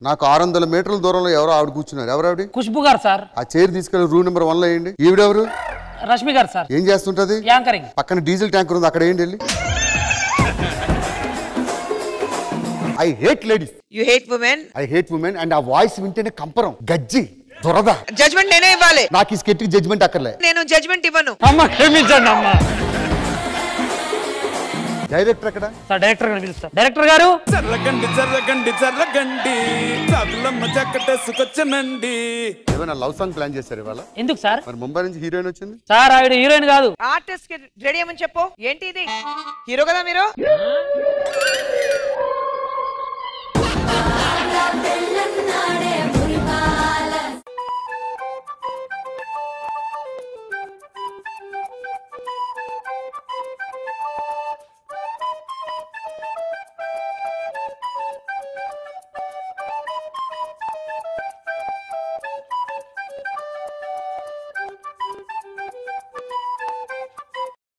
నాకు 600 మీటర్ల దూరంలో ఎవరో ఆవిడ కూర్చున్నారు. ఎవరు ఆవిడ? ఖుష్బు గారు సార్. ఆ చైర్ తీసుకెళ్లి రూమ్ నెంబర్ 1 లో వేయండి. ఈవిడెవరు? రష్మి గారు సార్. ఏం చేస్తుంటది? యాంకరింగ్. పక్కన డీజిల్ ట్యాంకర్ ఉంది, అక్కడ ఏంటి వెళ్ళి. I hate ladies. You hate women. I hate women. And ఆ వాయిస్ వింటేనే కంపరం, గజ్జి, దురద. జడ్జ్మెంట్ నేనే ఇవ్వాలి. నాకు ఈ స్కెట్ కి జడ్జ్మెంట్ అక్కర్లే. నేను జడ్జ్మెంట్ ఇవ్వను. అమ్మ క్షమించండి అమ్మ. డైరెక్టర్ ఎక్కడ? సార్ డైరెక్టర్ గారు పిలుస్తారు. డైరెక్టర్ గారు. చర్రగండి చర్రగండి చర్రగండి చాకులమ్మ చక్కటేసుకొచ్చనండి. ఏమైనా లవ్ సాంగ్ ప్లాన్ చేశారు ఇవాళ? ఎందుకు సార్? మరి ముంబై నుంచి హీరోయిన్ వచ్చింది. సార్ ఆవిడ హీరోయిన్ కాదు. ఆర్టిస్ట్ కి రెడీ అయ్యమని చెప్పు. ఏంటి ఇది? హీరో కదా మీరు?